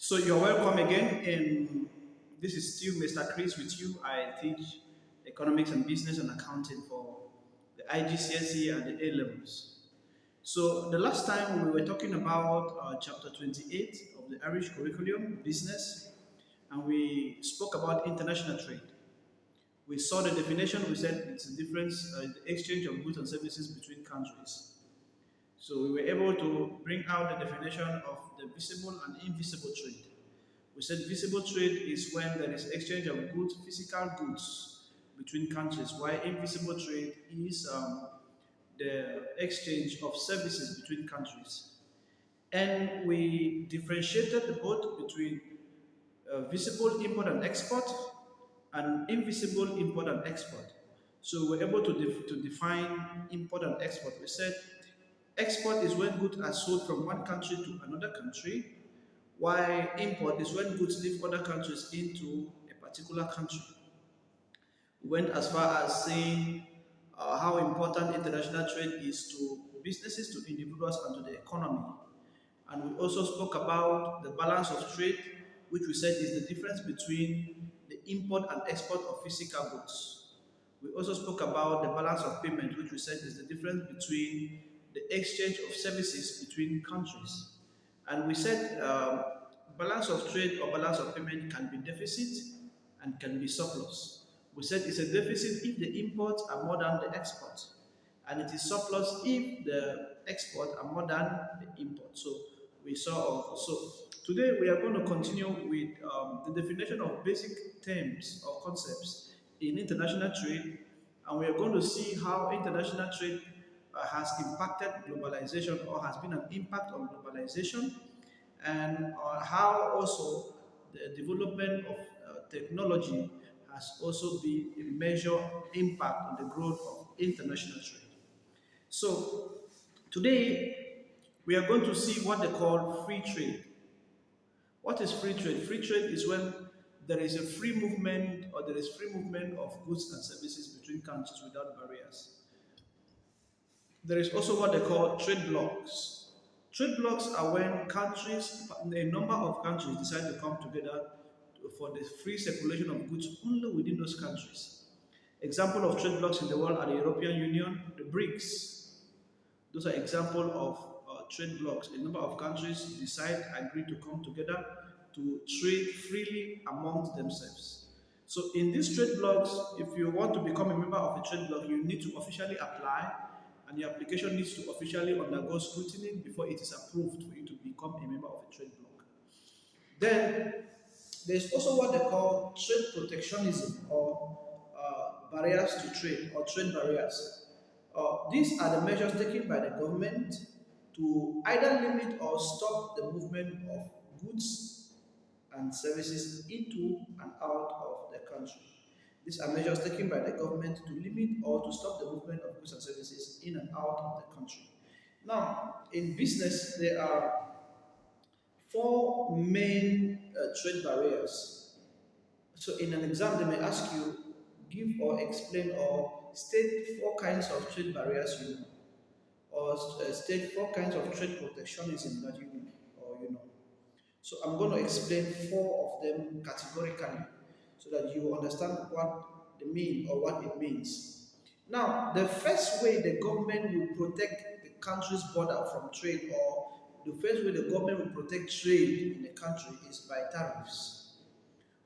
So you're welcome again. And this is still Mr. Chris with you. I teach economics and business and accounting for the IGCSE and the A levels. So the last time we were talking about chapter 28 of the Irish curriculum, business, and we spoke about international trade. We saw the definition. We said it's a difference, the exchange of goods and services between countries. So we were able to bring out the definition of the visible and invisible trade. We said visible trade is when there is exchange of goods, physical goods between countries, while invisible trade is the exchange of services between countries. And we differentiated both between visible import and export and invisible import and export. So we're able to define import and export. We said export is when goods are sold from one country to another country, while import is when goods leave other countries into a particular country. We went as far as saying how important international trade is to businesses, to individuals, and to the economy. And we also spoke about the balance of trade, which we said is the difference between the import and export of physical goods. We also spoke about the balance of payment, which we said is the difference between the exchange of services between countries. And we said balance of trade or balance of payment can be deficit and can be surplus. We said it's a deficit if the imports are more than the exports, and it is surplus if the export are more than the import. So we saw. So today we are going to continue with the definition of basic terms or concepts in international trade, and we are going to see how international trade has impacted globalization or has been an impact on globalization, and how also the development of technology has also been a major impact on the growth of international trade. So today we are going to see what they call free trade. What is free trade? Free trade is when there is a free movement or there is free movement of goods and services between countries without barriers. There is also what they call trade blocks. Trade blocks are when countries, a number of countries decide to come together for the free circulation of goods only within those countries. Example of trade blocks in the world are the European Union, the BRICS. Those are examples of trade blocks. A number of countries agree to come together to trade freely amongst themselves. So in these trade blocks, if you want to become a member of a trade bloc, you need to officially apply, and your application needs to officially undergo scrutiny before it is approved for you to become a member of a trade bloc. Then there's also what they call trade protectionism or barriers to trade or trade barriers. These are the measures taken by the government to either limit or stop the movement of goods and services into and out of the country. These are measures taken by the government to limit or to stop the movement of goods and services in and out of the country. Now, in business, there are four main trade barriers. So, in an exam, they may ask you, give or explain or state four kinds of trade barriers you know, or state four kinds of trade protectionism that you know or you know. So, I'm going to explain four of them categorically so that you understand what they mean or what it means. Now, the first way the government will protect the country's border from trade, or the first way the government will protect trade in a country, is by tariffs.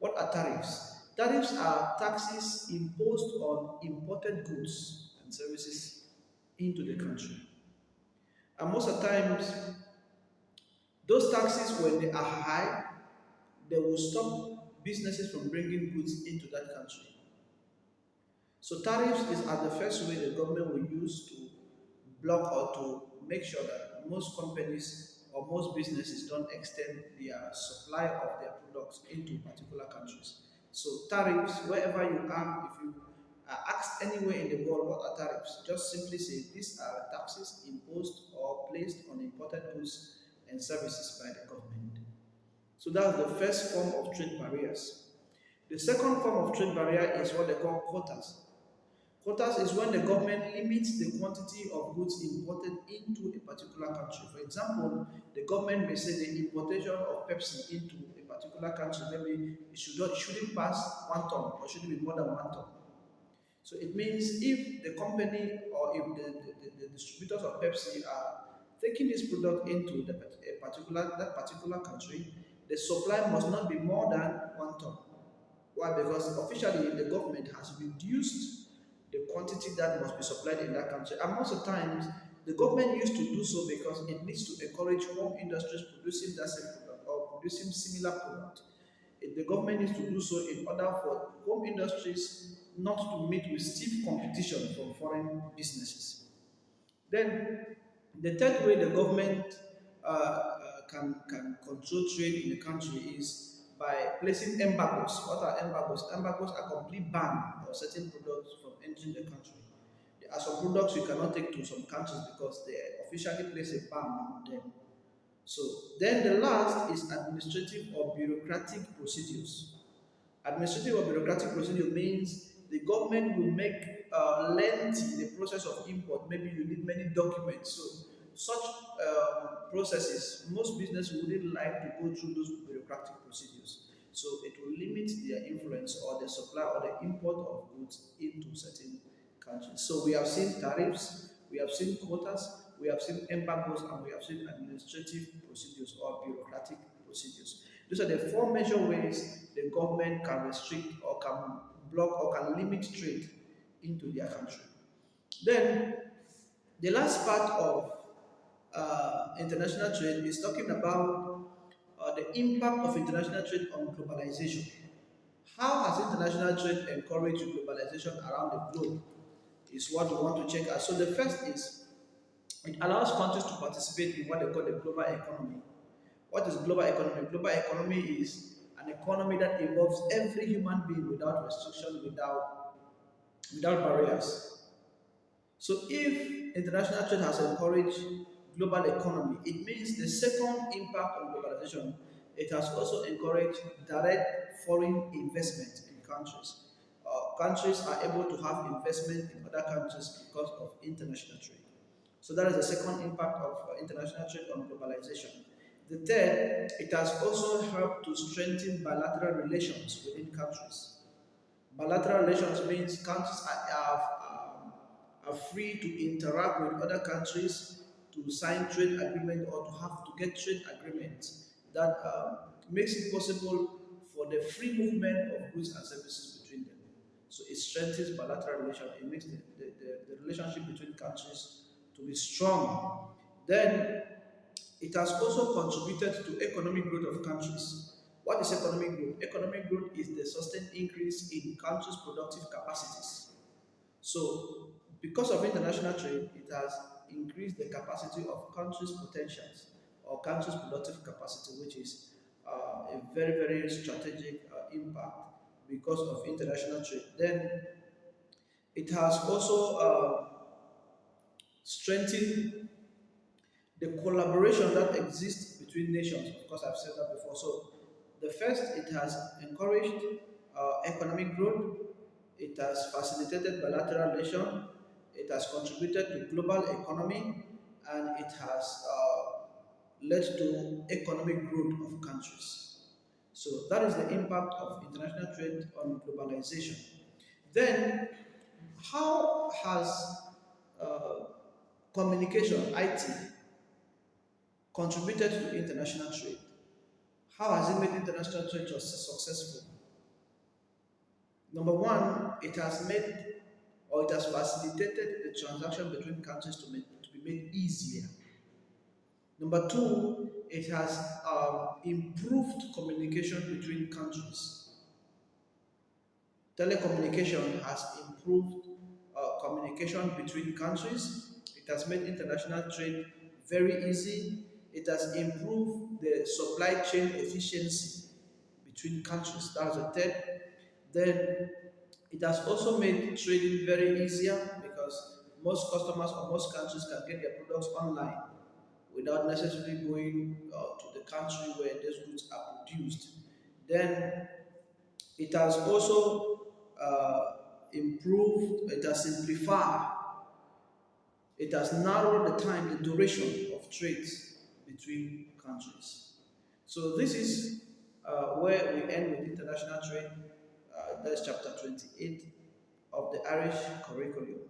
What are tariffs? Tariffs are taxes imposed on imported goods and services into the country. And most of the times, those taxes, when they are high, they will stop businesses from bringing goods into that country. So tariffs are the first way the government will use to block or to make sure that most companies or most businesses don't extend their supply of their products into particular countries. So tariffs, wherever you are, if you are asked anywhere in the world what are tariffs, just simply say these are taxes imposed or placed on imported goods and services by the government. So that's the first form of trade barriers. The second form of trade barrier is what they call quotas. Quotas is when the government limits the quantity of goods imported into a particular country. For example, the government may say the importation of Pepsi into a particular country, maybe it shouldn't pass 1 ton or shouldn't be more than 1 ton. So it means if the company or if the distributors of Pepsi are taking this product into that particular country, the supply must not be more than 1 ton. Why? Because officially the government has reduced the quantity that must be supplied in that country. And most of the times, the government used to do so because it needs to encourage home industries producing that same product or producing similar product. The government needs to do so in order for home industries not to meet with stiff competition from foreign businesses. Then the third way the government can control trade in the country is by placing embargoes. What are embargoes? Embargoes are complete ban of certain products from entering the country. There are some products you cannot take to some countries because they officially place a ban on them. So then the last is administrative or bureaucratic procedures. Administrative or bureaucratic procedure means the government will make lengthy the process of import. Maybe you need many documents. So such processes, most business wouldn't like to go through those bureaucratic procedures. So it will limit their influence or the supply or the import of goods into certain countries. So we have seen tariffs, we have seen quotas, we have seen embargoes, and we have seen administrative procedures or bureaucratic procedures. Those are the four major ways the government can restrict or can block or can limit trade into their country. Then the last part of international trade is talking about the impact of international trade on globalization. How has international trade encouraged globalization around the globe? Is what we want to check out. So the first is it allows countries to participate in what they call the global economy. What is global economy? Global economy is an economy that involves every human being without restriction, without barriers. So if international trade has encouraged global economy, it means the second impact on globalization, it has also encouraged direct foreign investment in countries. Countries are able to have investment in other countries because of international trade. So that is the second impact of international trade on globalization. The third, it has also helped to strengthen bilateral relations within countries. Bilateral relations means countries are free to interact with other countries to sign trade agreement or to have to get trade agreements that makes it possible for the free movement of goods and services between them. So it strengthens bilateral relations. It makes the relationship between countries to be strong. Then it has also contributed to economic growth of countries. What is economic growth? Economic growth is the sustained increase in countries' productive capacities. So, because of international trade, it has increased the capacity of countries' potentials or countries' productive capacity, which is a very, very strategic impact because of international trade. Then it has also strengthened the collaboration that exists between nations. Of course, I've said that before. So, the first, it has encouraged economic growth, it has facilitated bilateral relation, it has contributed to global economy, and it has led to economic growth of countries. So that is the impact of international trade on globalization. Then, how has uh, communication, IT, contributed to international trade? How has it made international trade successful? Number one, it has made or it has facilitated the transaction between countries to be made easier. Number two, it has improved communication between countries. Telecommunication has improved communication between countries. It has made international trade very easy. It has improved the supply chain efficiency between countries. That's the third. Then it has also made trading very easier because most customers or most countries can get their products online without necessarily going to the country where these goods are produced. Then it has also improved, it has simplified, it has narrowed the time, the duration of trades between countries. So this is where we end with international trade. That's chapter 28 of the Irish curriculum.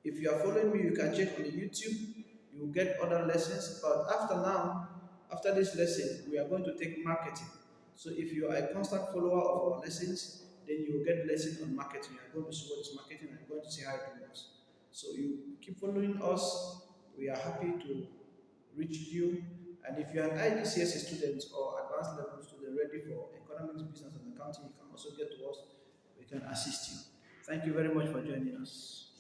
If you are following me, you can check on the YouTube. You will get other lessons. But after this lesson, we are going to take marketing. So if you are a constant follower of our lessons, then you will get lessons on marketing. You are going to see what is marketing and you're going to see how it works. So you keep following us. We are happy to reach you. And if you're an IGCSE student or advanced level student ready for economics, business, and accounting, you can also get to us. We can assist you. Thank you very much for joining us.